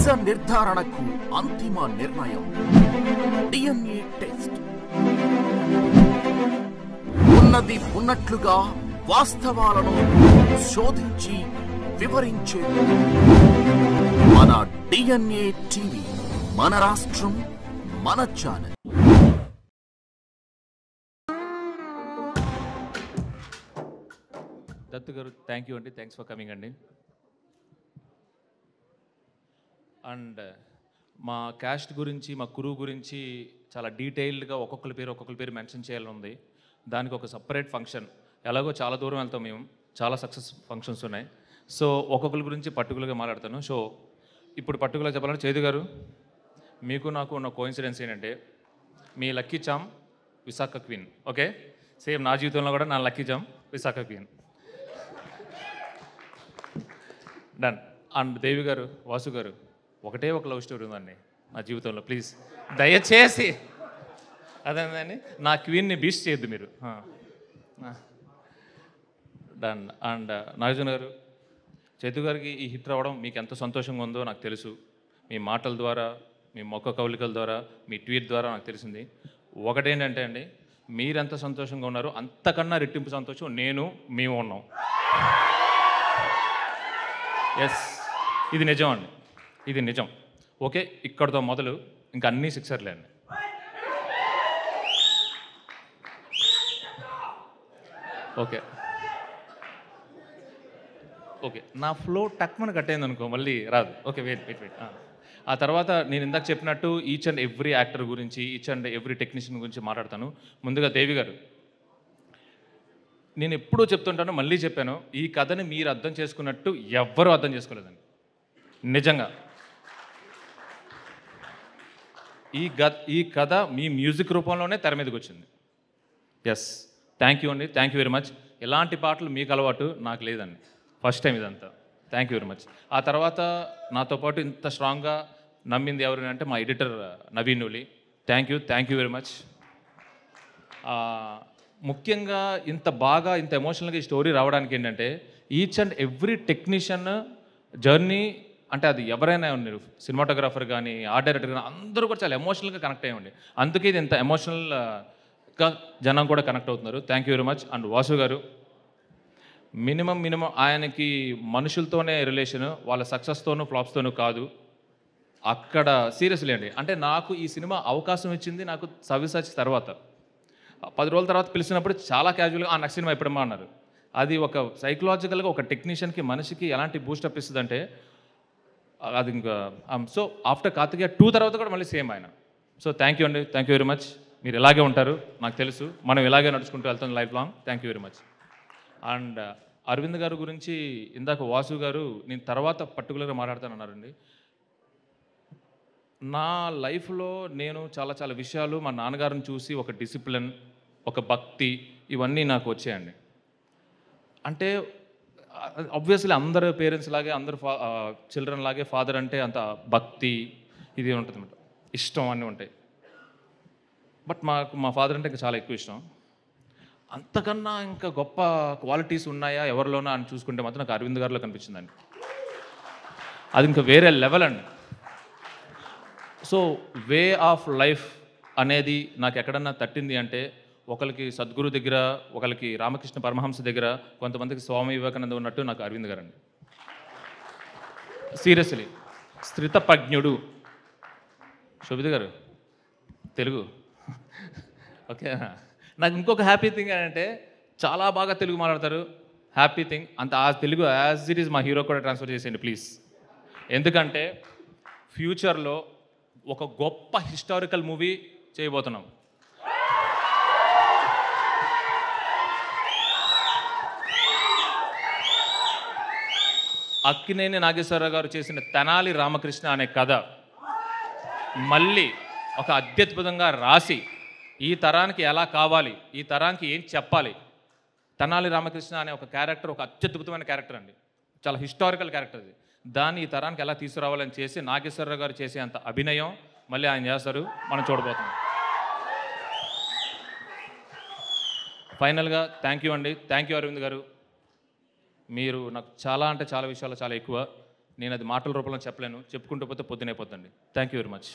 నిజ నిర్ధారణకు అంతిమ నిర్ణయం డిఎన్ఏ టెస్ట్. ఉన్నది ఉన్నట్లుగా వాస్తవాలను శోధించి వివరించే మన డిఎన్ఏ టీవీ, మన రాష్ట్రం, మన ఛానల్. దత్తు గారు, థ్యాంక్ యూ అండి, థ్యాంక్స్ ఫర్ కమింగ్ అండి. అండ్ మా క్యాస్ట్ గురించి, మా కురువు గురించి చాలా డీటెయిల్డ్గా ఒక్కొక్కరి పేరు మెన్షన్ చేయాలని ఉంది. దానికి ఒక సపరేట్ ఫంక్షన్, ఎలాగో చాలా దూరం వెళ్తాం మేము, చాలా సక్సెస్ ఫంక్షన్స్ ఉన్నాయి. సో ఒక్కొక్కరి గురించి పర్టికులర్గా మాట్లాడతాను. సో ఇప్పుడు పర్టికులర్గా చెప్పాలంటే, చేదు గారు, మీకు నాకు ఉన్న కోఇన్సిడెన్స్ ఏంటంటే, మీ lucky charm Visakha queen. Okay, same నా జీవితంలో కూడా నా lucky charm Visakha queen. Done. And Devi garu, Vasu గారు, ఒకటే ఒక లవ్ స్టోరీ ఉందండి నా జీవితంలో. ప్లీజ్ దయచేసి అదేందని నా క్వీన్ని బీస్ట్ చేయొద్దు మీరు. డన్. అండ్ నాగార్జున గారు, చైతు గారికి ఈ హిట్ రావడం మీకు ఎంత సంతోషంగా ఉందో నాకు తెలుసు. మీ మాటల ద్వారా, మీ మొక్క కవలికల ద్వారా, మీ ట్వీట్ ద్వారా నాకు తెలిసింది. ఒకటేంటంటే అండి, మీరెంత సంతోషంగా ఉన్నారో అంతకన్నా రెట్టింపు సంతోషం మేము ఉన్నాం. ఎస్, ఇది నిజం అండి, ఇది నిజం. ఓకే, ఇక్కడితో మొదలు ఇంకా అన్నీ సిక్సర్లే అండి. ఓకే ఓకే, నా ఫ్లో టక్మని కట్టేది అనుకో, మళ్ళీ రాదు. Okay, wait. ఆ తర్వాత నేను ఇందాక చెప్పినట్టు ఈచ్ అండ్ ఎవ్రీ యాక్టర్ గురించి, ఈచ్ అండ్ ఎవ్రీ టెక్నీషియన్ గురించి మాట్లాడతాను. ముందుగా దేవి గారు, నేను ఎప్పుడూ చెప్తుంటాను, మళ్ళీ చెప్పాను, ఈ కథని మీరు అర్థం చేసుకున్నట్టు ఎవ్వరూ అర్థం చేసుకోలేదండి. నిజంగా ఈ కథ మీ మ్యూజిక్ రూపంలోనే తెర మీదకి వచ్చింది. ఎస్, థ్యాంక్ యూ అండి, థ్యాంక్ యూ వెరీ మచ్. ఎలాంటి పాటలు మీకు అలవాటు, నాకు లేదండి, ఫస్ట్ టైం ఇదంతా. Thank you very much. ఆ తర్వాత నాతో పాటు ఇంత స్ట్రాంగ్గా నమ్మింది ఎవరు అంటే మా editor Naveen Nuli. Thank you very much. ముఖ్యంగా ఇంత ఎమోషనల్గా ఈ స్టోరీ రావడానికి ఏంటంటే, each and every technician journey, అంటే అది ఎవరైనా ఉన్నారు, సినిమాటోగ్రాఫర్ కానీ, ఆర్ట్ డైరెక్టర్ కానీ, అందరూ కూడా చాలా ఎమోషనల్గా కనెక్ట్ అయ్యండి. అందుకే ఇది ఇంత ఎమోషనల్గా జనం కూడా కనెక్ట్ అవుతున్నారు. Thank you very much. And Vasu గారు, మినిమం ఆయనకి మనుషులతోనే రిలేషన్, వాళ్ళ సక్సెస్తోనూ ఫ్లాప్స్తోనూ కాదు. అక్కడ సీరియస్లీ అండి, అంటే నాకు ఈ సినిమా అవకాశం ఇచ్చింది నాకు సవ్యసాచి తర్వాత 10 రోజుల తర్వాత పిలిచినప్పుడు చాలా క్యాజువల్గా నెక్స్ట్ సినిమా ఎప్పుడమ్మా అన్నారు. అది ఒక సైకలాజికల్గా ఒక టెక్నీషియన్కి, మనిషికి ఎలాంటి బూస్టప్ ఇస్తుందంటే అది ఇంకా. సో ఆఫ్టర్ కార్తికేయ 2 తర్వాత కూడా మళ్ళీ సేమ్ ఆయన. సో థ్యాంక్ యూ అండి, థ్యాంక్ యూ వెరీ మచ్. మీరు ఇలాగే ఉంటారు నాకు తెలుసు, మనం ఇలాగే నడుచుకుంటూ వెళ్తాం life long. Thank you very much. And Arvind గారి గురించి ఇందాక వాసు గారు నేను తర్వాత పర్టికులర్గా మాట్లాడతానన్నారండి. నా లైఫ్లో నేను చాలా విషయాలు మా నాన్నగారిని చూసి ఒక డిసిప్లిన్, ఒక భక్తి, ఇవన్నీ నాకు వచ్చాయండి. అంటే ఆబ్వియస్లీ అందరు పేరెంట్స్ లాగే, అందరు చిల్డ్రన్ లాగే ఫాదర్ అంటే అంత భక్తి ఇది ఉంటుంది అన్నమాట, ఇష్టం అన్నీ ఉంటాయి. బట్ మా ఫాదర్ అంటే ఇంకా చాలా ఎక్కువ ఇష్టం. అంతకన్నా ఇంకా గొప్ప క్వాలిటీస్ ఉన్నాయా ఎవరిలోనా అని చూసుకుంటే మాత్రం నాకు అరవింద్ గారిలో కనిపించిందండి. అది ఇంకా వేరే లెవెల్ అండి. సో వే ఆఫ్ లైఫ్ అనేది నాకు ఎక్కడన్నా తట్టింది అంటే, ఒకరికి సద్గురు దగ్గర, ఒకరికి రామకృష్ణ పరమహంస దగ్గర, కొంతమందికి స్వామి వివేకానంద ఉన్నట్టు నాకు అరవింద్ గారు అండి. సీరియస్లీ స్థితప్రజ్ఞుడు. శోభిత గారు తెలుగు ఓకే. నాకు ఇంకొక హ్యాపీ థింగ్ ఏంటంటే, చాలా బాగా తెలుగు మాట్లాడతారు. హ్యాపీ థింగ్ అంత ఆ తెలుగు యాజ్ ఇట్ ఈజ్ మా హీరో కూడా ట్రాన్స్ఫర్ చేసేయండి ప్లీజ్. ఎందుకంటే ఫ్యూచర్లో ఒక గొప్ప హిస్టారికల్ మూవీ చేయబోతున్నాం. అక్కినేని నాగేశ్వరరావు గారు చేసిన తెనాలి రామకృష్ణ అనే కథ మళ్ళీ ఒక అత్యద్భుతంగా రాసి, ఈ తరానికి ఎలా కావాలి, ఈ తరానికి ఏం చెప్పాలి. తెనాలి రామకృష్ణ అనే ఒక క్యారెక్టర్ ఒక అత్యద్భుతమైన క్యారెక్టర్ అండి, చాలా హిస్టారికల్ క్యారెక్టర్ అది. దాన్ని ఈ తరానికి ఎలా తీసుకురావాలని చేసి నాగేశ్వరరావు గారు చేసే అంత అభినయం మళ్ళీ ఆయన చేస్తారు, మనం చూడబోతున్నాం. ఫైనల్గా థ్యాంక్ యూ అండి, థ్యాంక్ యూ అరవింద్ గారు. మీరు నాకు చాలా అంటే చాలా విషయాలు చాలా ఎక్కువ. నేను అది మాటల రూపంలో చెప్పలేను, చెప్పుకుంటూ పోతే పొద్దునైపోతుంది. Thank you very much.